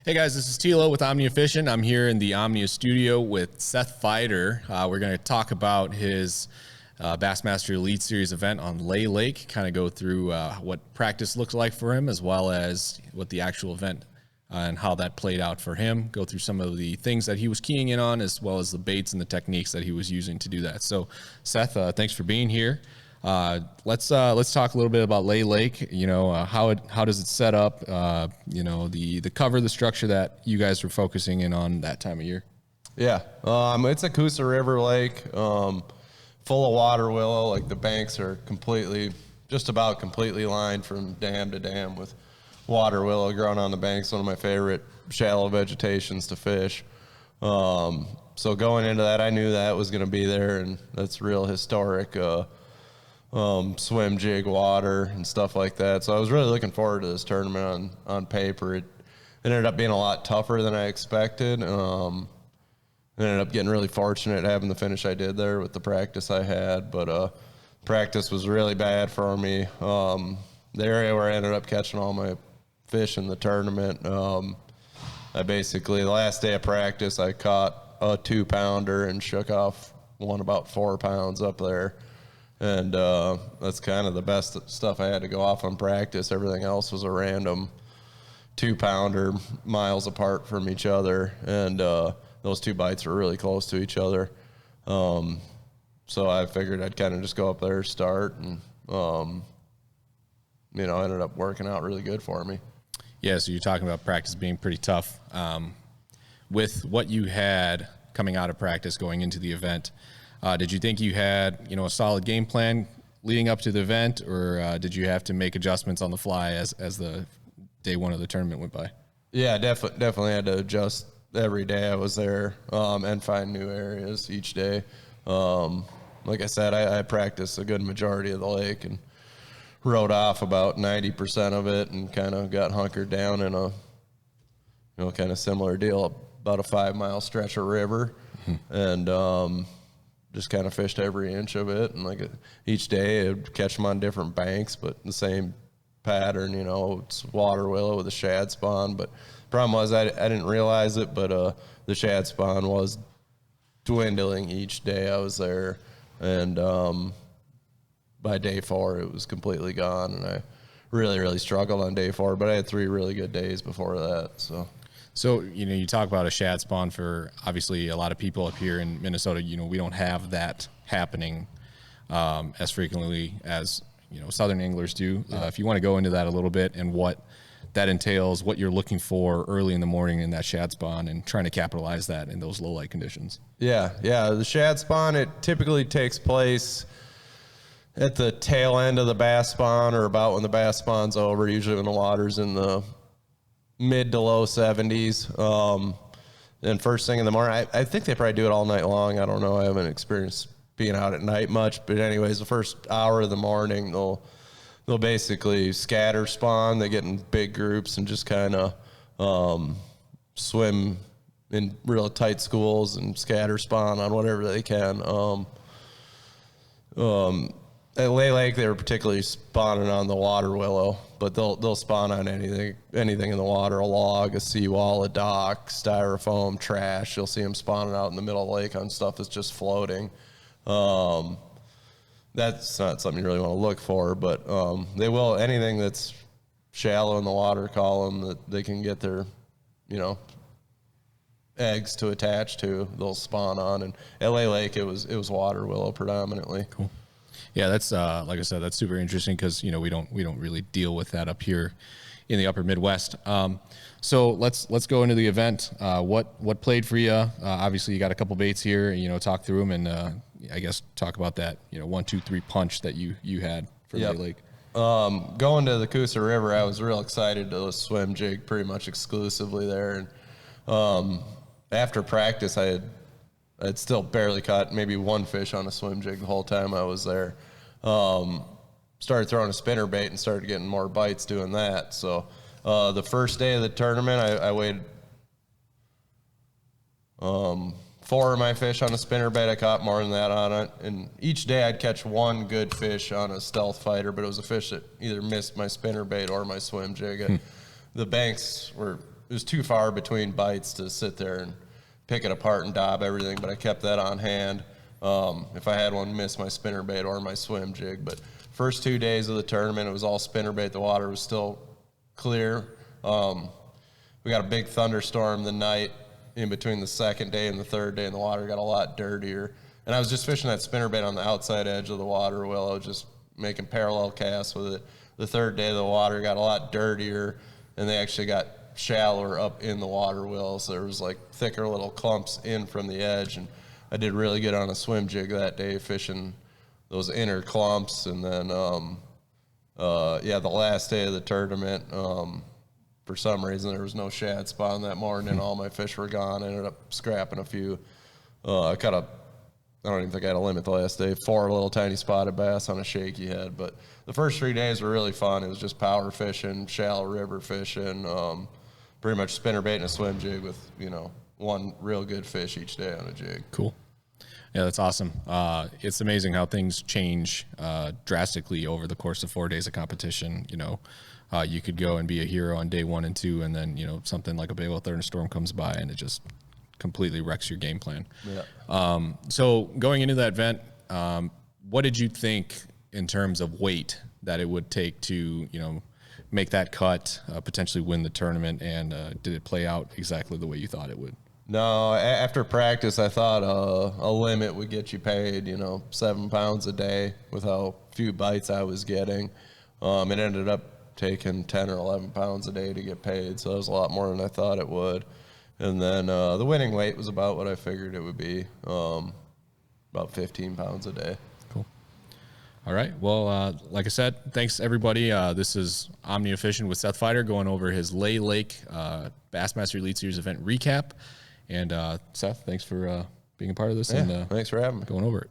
Hey guys, this is Tilo with Omnia Fishing. I'm here in the Omnia studio with Seth Feider. We're going to talk about his Bassmaster Elite Series event on Lay Lake, kind of go through what practice looks like for him, as well as what the actual event and how that played out for him, go through some of the things that he was keying in on, as well as the baits and the techniques that he was using to do that. So Seth, thanks for being here. Let's talk a little bit about Lay Lake. You know, how does it set up? You know, the cover, the structure that you guys were focusing in on that time of year. Yeah, it's a Coosa River lake, full of water willow. Like the banks are just about completely lined from dam to dam with water willow growing on the banks. One of my favorite shallow vegetations to fish. So going into that, I knew that was going to be there, and that's real historic. Swim jig water and stuff like that. So I was really looking forward to this tournament on paper. It ended up being a lot tougher than I expected. I ended up getting really fortunate having the finish I did there with the practice I had, but practice was really bad for me. The area where I ended up catching all my fish in the tournament, I basically, the last day of practice, I caught a 2-pounder and shook off one about 4 pounds up there. And that's kind of the best stuff I had to go off on practice. Everything else was a random 2-pounder miles apart from each other. And those two bites were really close to each other. So I figured I'd kind of just go up there, start, and, ended up working out really good for me. Yeah, so you're talking about practice being pretty tough. With what you had coming out of practice going into the event, did you think you had, a solid game plan leading up to the event, or did you have to make adjustments on the fly as the day one of the tournament went by? Yeah, definitely had to adjust every day I was there, and find new areas each day. Like I said, I practiced a good majority of the lake and rode off about 90% of it, and kind of got hunkered down in a, kind of similar deal, about a 5-mile stretch of river, and just kind of fished every inch of it. And each day I'd catch them on different banks, but the same pattern, it's water willow with a shad spawn. But the problem was I didn't realize it, but the shad spawn was dwindling each day I was there. And by day 4, it was completely gone. And I really, really struggled on day 4, but I had 3 really good days before that. So, you talk about a shad spawn. For obviously a lot of people up here in Minnesota, we don't have that happening as frequently as, Southern anglers do. Yeah. If you want to go into that a little bit and what that entails, what you're looking for early in the morning in that shad spawn and trying to capitalize that in those low light conditions. Yeah. The shad spawn, it typically takes place at the tail end of the bass spawn, or about when the bass spawn's over, usually when the water's in the mid to low 70s. And first thing in the morning, I think they probably do it all night long. I don't know. I haven't experienced being out at night much, but anyways, the first hour of the morning, they'll basically scatter spawn. They get in big groups and just kind of swim in real tight schools and scatter spawn on whatever they can. At Lay Lake, they were particularly spawning on the water willow, but they'll spawn on anything in the water: a log, a seawall, a dock, styrofoam, trash. You'll see them spawning out in the middle of the lake on stuff that's just floating. That's not something you really want to look for, but they will, anything that's shallow in the water column that they can get their, eggs to attach to, they'll spawn on. And at Lay Lake, it was water willow predominantly. Cool. Yeah, that's like I said, that's super interesting because we don't really deal with that up here in the upper Midwest. So let's go into the event. What played for you? Obviously, you got a couple baits here. Talk through them, and I guess talk about that 1, 2, 3 punch that you had for Lay Lake. Going to the Coosa River, I was real excited to swim jig pretty much exclusively there. And after practice, I'd still barely caught maybe 1 fish on a swim jig the whole time I was there. Started throwing a spinner bait and started getting more bites doing that. So the first day of the tournament, I weighed 4 of my fish on a spinner bait. I caught more than that on it. And each day I'd catch 1 good fish on a Stealth Feider, but it was a fish that either missed my spinner bait or my swim jig. The banks were it was too far between bites to sit there and pick it apart and dob everything, but I kept that on hand. If I had one miss my spinnerbait or my swim jig. But first 2 days of the tournament, it was all spinnerbait. The water was still clear. We got a big thunderstorm the night in between the second day and the third day, and the water got a lot dirtier. And I was just fishing that spinnerbait on the outside edge of the water wheel. I was just making parallel casts with it. The third day, the water got a lot dirtier, and they actually got shallower up in the water wheel, so there was like thicker little clumps in from the edge. And I did really good on a swim jig that day, fishing those inner clumps. And then, the last day of the tournament, for some reason there was no shad spawn that morning, and all my fish were gone. I ended up scrapping a few. I don't even think I had a limit the last day. 4 little tiny spotted bass on a shaky head. But the first 3 days were really fun. It was just power fishing, shallow river fishing, pretty much spinnerbait and a swim jig with, one real good fish each day on a jig. Cool. Yeah, that's awesome. It's amazing how things change drastically over the course of 4 days of competition. You could go and be a hero on day 1 and 2, and then, something like a big old thunderstorm comes by and it just completely wrecks your game plan. Yeah. So going into that event, what did you think in terms of weight that it would take to, make that cut, potentially win the tournament? And did it play out exactly the way you thought it would? No, after practice, I thought a limit would get you paid, 7 pounds a day with how few bites I was getting. It ended up taking 10 or 11 pounds a day to get paid, so that was a lot more than I thought it would. And then the winning weight was about what I figured it would be, about 15 pounds a day. Cool. All right. Well, like I said, thanks, everybody. This is Omnia Fishing with Seth Feider going over his Lay Lake Bassmaster Elite Series event recap. And Seth, thanks for being a part of this. Yeah, And thanks for having me. Going over it.